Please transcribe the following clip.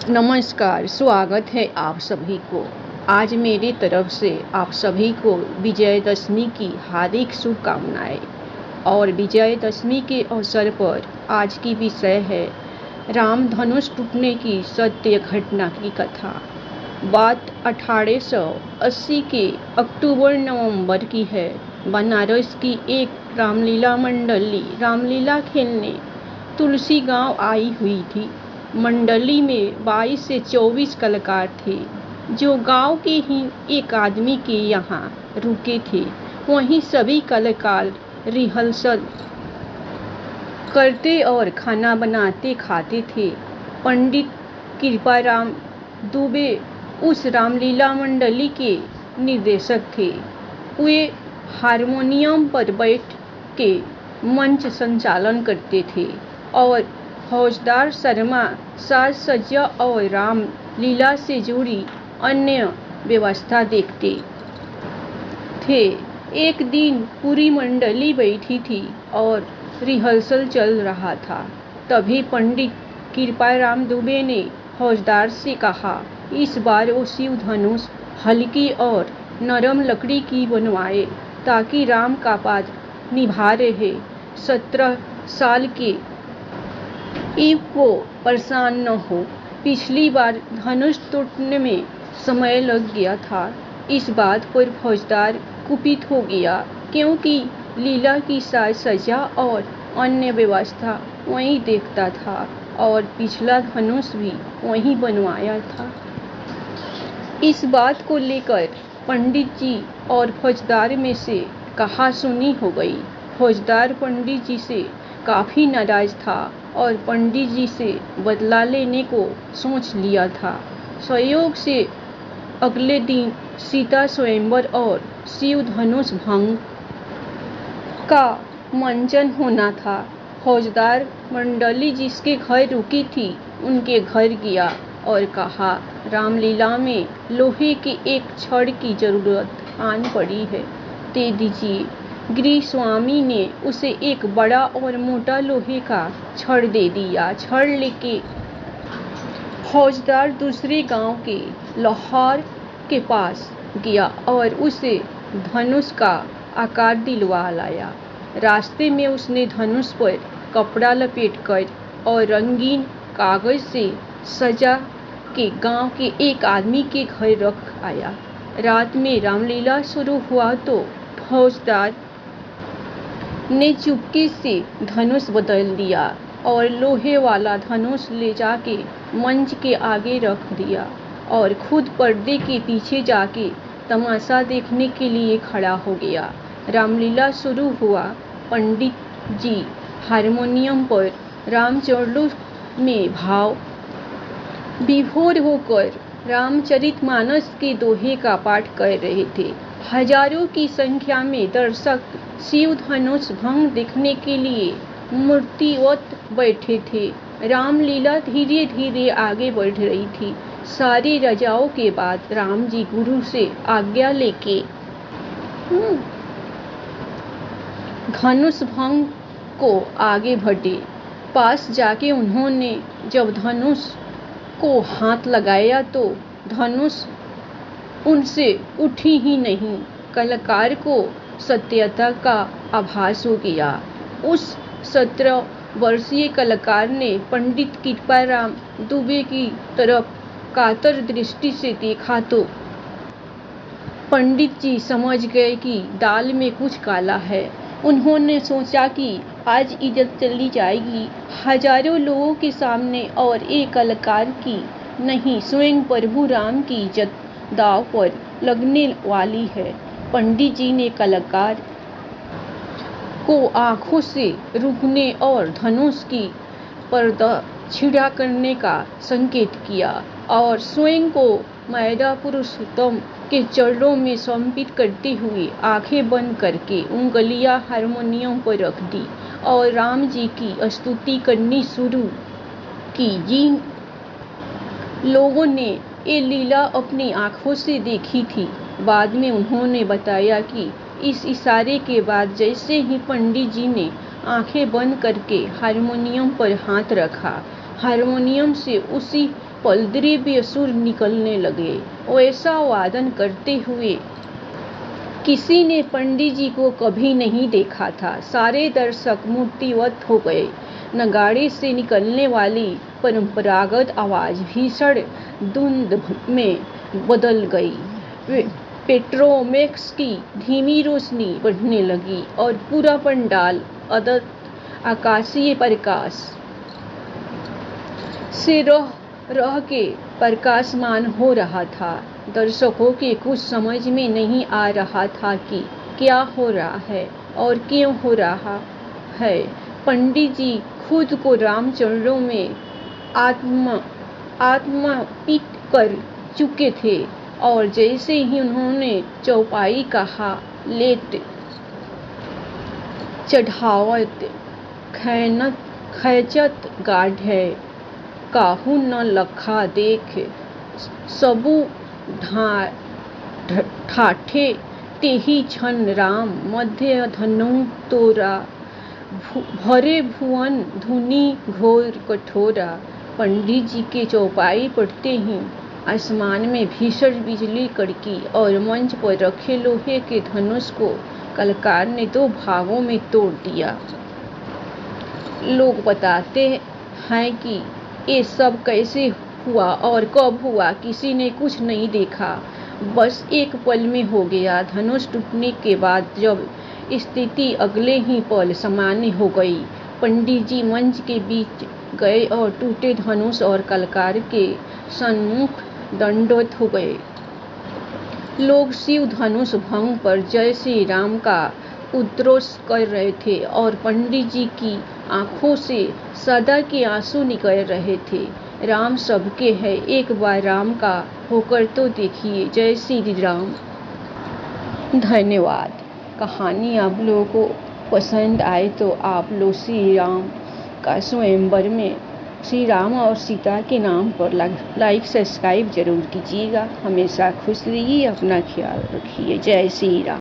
नमस्कार, स्वागत है आप सभी को। आज मेरी तरफ से आप सभी को विजयदशमी की हार्दिक शुभकामनाएं। और विजयदशमी के अवसर पर आज की विषय है राम धनुष टूटने की सत्य घटना की कथा। बात 1880 के अक्टूबर-नवंबर की है। बनारस की एक रामलीला मंडली रामलीला खेलने तुलसी गांव आई हुई थी। मंडली में 22 से 24 कलाकार थे, जो गांव के ही एक आदमी के यहाँ रुके थे। वहीं सभी कलाकार रिहर्सल करते और खाना बनाते खाते थे। पंडित कृपाराम दुबे उस रामलीला मंडली के निर्देशक थे। वे हारमोनियम पर बैठ के मंच संचालन करते थे और फौजदार शर्मा साज सज्जा और राम लीला से जुड़ी अन्य व्यवस्था देखते थे। एक दिन पूरी मंडली बैठी थी और रिहर्सल चल रहा था। तभी पंडित कृपाराम दुबे ने फौजदार से कहा, इस बार वो शिव धनुष हल्की और नरम लकड़ी की बनवाए, ताकि राम का पाद निभा रहे 17 साल के ईव को परेशान न हो। पिछली बार धनुष टूटने में समय लग गया था। इस बात पर फौजदार कुपित हो गया, क्योंकि लीला की साज सज्जा और अन्य व्यवस्था वही देखता था और पिछला धनुष भी वही बनवाया था। इस बात को लेकर पंडित जी और फौजदार में से कहा सुनी हो गई। फौजदार पंडित जी से काफी नाराज था और पंडित जी से बदला लेने को सोच लिया था। संयोग से अगले दिन सीता स्वयंवर और शिव धनुष भंग का मंचन होना था। फौजदार मंडली जिसके घर रुकी थी, उनके घर गया और कहा, रामलीला में लोहे के एक छड़ की जरूरत आन पड़ी है, दे दीजिए। गृह स्वामी ने उसे एक बड़ा और मोटा लोहे का छड़ दे दिया। छड़ लेके फौजदार दूसरे गांव के लोहार के पास गया और उसे धनुष का आकार दिलवा लाया। रास्ते में उसने धनुष पर कपड़ा लपेटकर और रंगीन कागज से सजा के गांव के एक आदमी के घर रख आया। रात में रामलीला शुरू हुआ तो फौजदार ने चुपके से धनुष बदल दिया और लोहे वाला धनुष ले जाके मंच के आगे रख दिया और खुद पर्दे के पीछे जाके तमाशा देखने के लिए खड़ा हो गया। रामलीला शुरू हुआ। पंडित जी हारमोनियम पर रामचरणों में भाव विभोर होकर रामचरितमानस के दोहे का पाठ कर रहे थे। हजारों की संख्या में दर्शक शिव धनुष भंग देखने के लिए मूर्तिवत बैठे थे। रामलीला धीरे धीरे आगे बढ़ रही थी। सारी रजाओं के बाद राम जी गुरु से आज्ञा लेके धनुष भंग को आगे बढ़े। पास जाके उन्होंने जब धनुष को हाथ लगाया तो धनुष उनसे उठी ही नहीं। कलाकार को सत्यता का आभास हो गया। उस 17 वर्षीय कलाकार ने पंडित कृपाराम दुबे की तरफ कातर दृष्टि से देखा तो पंडित जी समझ गए कि दाल में कुछ काला है। उन्होंने सोचा कि आज इज्जत चली जाएगी। हजारों लोगों के सामने और एक कलाकार की नहीं, स्वयं प्रभु राम की इज्जत दांव पर लगने वाली है। पंडित जी ने कलाकार को आंखों से रुकने और धनुष की प्रदक्षिणा करने का संकेत किया और स्वयं को मैदा पुरुषोत्तम के चरणों में समर्पित करते हुए आंखें बंद करके उंगलियां हारमोनियम पर रख दी और राम जी की स्तुति करनी शुरू की। जिन लोगों ने ये लीला अपनी आंखों से देखी थी, बाद में उन्होंने बताया कि इस इशारे के बाद जैसे ही पंडित जी ने आंखें बंद करके हारमोनियम पर हाथ रखा, हारमोनियम से उसी पल दिव्य सुर निकलने लगे। ऐसा वादन करते हुए किसी ने पंडित जी को कभी नहीं देखा था। सारे दर्शक मूर्तिवत हो गए। नगाड़े से निकलने वाली परंपरागत आवाज भीषण धुंध में बदल गई। पेट्रोमैक्स की धीमी रोशनी बढ़ने लगी और पूरा पंडाल अदत्त आकाशीय प्रकाश से रह के प्रकाशमान हो रहा था। दर्शकों के कुछ समझ में नहीं आ रहा था कि क्या हो रहा है और क्यों हो रहा है। पंडित जी खुद को रामचरणों में आत्मपित कर चुके थे और जैसे ही उन्होंने चौपाई कहा, लेत चढ़ावत खैचत गाढ़े काहू न लखा देख सबू ठाठे तेहि छन राम मध्य धनु तोरा भरे भुवन धुनि घोर कठोरा। पंडित जी के चौपाई पढ़ते ही आसमान में भीषण बिजली कड़की और मंच पर रखे लोहे के धनुष को कलाकार ने 2 भागों में तोड़ दिया। लोग बताते हैं कि ये सब कैसे हुआ और कब हुआ, किसी ने कुछ नहीं देखा। बस एक पल में हो गया। धनुष टूटने के बाद जब स्थिति अगले ही पल सामान्य हो गई, पंडित जी मंच के बीच गए और टूटे धनुष और कलाकार के सन्मुख दंडवत हो गए। लोग शिव धनुष भंग पर जय श्री राम का उद्घोष कर रहे थे और पंडित जी की आंखों से सदा के आंसू निकल रहे थे। राम सबके है, एक बार राम का होकर तो देखिए। जय श्री राम। धन्यवाद। कहानी आप लोगों को पसंद आए तो आप लोग श्री राम का स्वयंवर में श्री राम और सीता के नाम पर लाइक सब्सक्राइब जरूर कीजिएगा। हमेशा खुश रहिए, अपना ख्याल रखिए। जय श्री राम।